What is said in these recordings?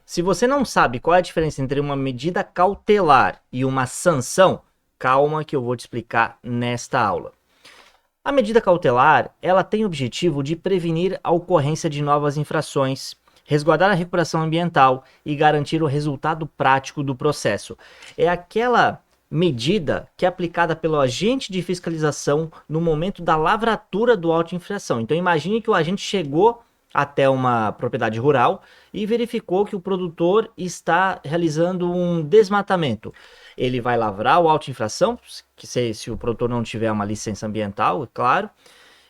Se você não sabe qual é a diferença entre uma medida cautelar e uma sanção, calma que eu vou te explicar nesta aula. A medida cautelar, ela tem o objetivo de prevenir a ocorrência de novas infrações, resguardar a recuperação ambiental e garantir o resultado prático do processo. É aquela medida que é aplicada pelo agente de fiscalização no momento da lavratura do auto de infração. Então imagine que o agente chegou até uma propriedade rural e verificou que o produtor está realizando um desmatamento. Ele vai lavrar o auto de infração, que se o produtor não tiver uma licença ambiental, é claro,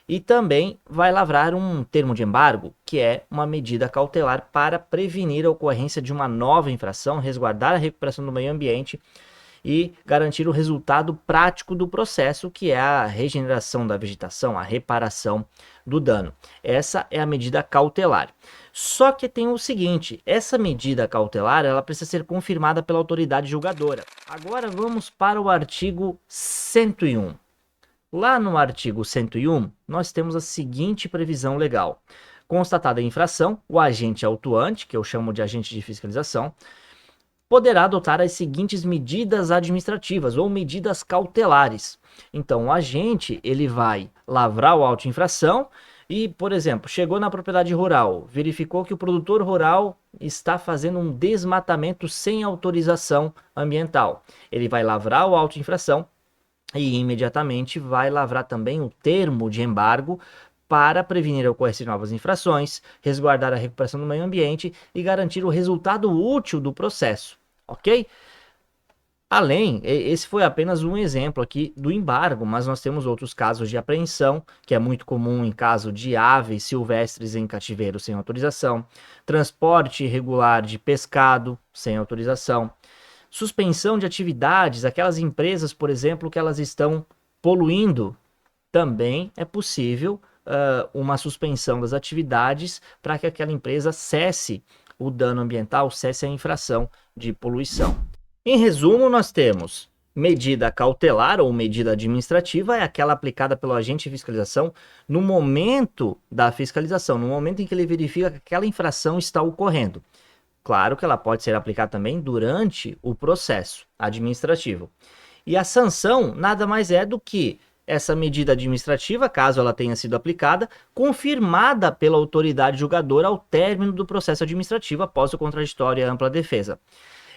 e também vai lavrar um termo de embargo, que é uma medida cautelar para prevenir a ocorrência de uma nova infração, resguardar a recuperação do meio ambiente e garantir o resultado prático do processo, que é a regeneração da vegetação, a reparação do dano. Essa é a medida cautelar. Só que tem o seguinte, essa medida cautelar, ela precisa ser confirmada pela autoridade julgadora. Agora vamos para o artigo 101. Lá no artigo 101, nós temos a seguinte previsão legal. Constatada a infração, o agente autuante, que eu chamo de agente de fiscalização, poderá adotar as seguintes medidas administrativas ou medidas cautelares. Então, o agente ele vai lavrar o auto de infração e, por exemplo, chegou na propriedade rural, verificou que o produtor rural está fazendo um desmatamento sem autorização ambiental. Ele vai lavrar o auto de infração e imediatamente vai lavrar também o termo de embargo para prevenir a ocorrência de novas infrações, resguardar a recuperação do meio ambiente e garantir o resultado útil do processo. Ok? Além, esse foi apenas um exemplo aqui do embargo, mas nós temos outros casos de apreensão, que é muito comum em caso de aves silvestres em cativeiro sem autorização, transporte irregular de pescado sem autorização, suspensão de atividades, aquelas empresas, por exemplo, que elas estão poluindo, também é possível uma suspensão das atividades para que aquela empresa cesse o dano ambiental, cesse a infração de poluição. Em resumo, nós temos medida cautelar ou medida administrativa, é aquela aplicada pelo agente de fiscalização no momento da fiscalização, no momento em que ele verifica que aquela infração está ocorrendo. Claro que ela pode ser aplicada também durante o processo administrativo. E a sanção nada mais é do que essa medida administrativa, caso ela tenha sido aplicada, confirmada pela autoridade julgadora ao término do processo administrativo após o contraditório e a ampla defesa.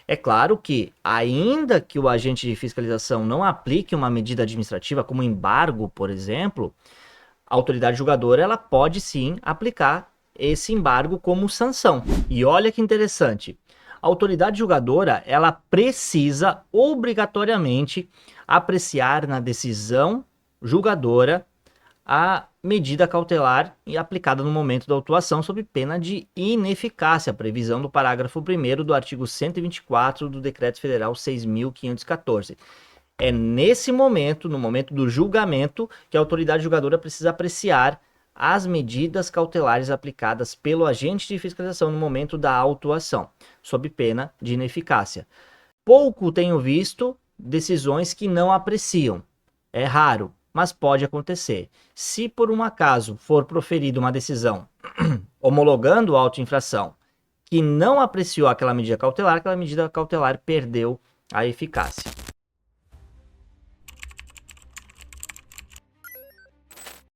É claro que, ainda que o agente de fiscalização não aplique uma medida administrativa, como embargo, por exemplo, a autoridade julgadora ela pode sim aplicar esse embargo como sanção. E olha que interessante, a autoridade julgadora ela precisa obrigatoriamente apreciar na decisão julgadora a medida cautelar aplicada no momento da autuação sob pena de ineficácia, previsão do parágrafo 1º do artigo 124 do Decreto Federal 6.514. É nesse momento, no momento do julgamento, que a autoridade julgadora precisa apreciar as medidas cautelares aplicadas pelo agente de fiscalização no momento da autuação, sob pena de ineficácia. Pouco tenho visto decisões que não apreciam. É raro, mas pode acontecer. Se por um acaso for proferida uma decisão homologando o auto de infração que não apreciou aquela medida cautelar perdeu a eficácia.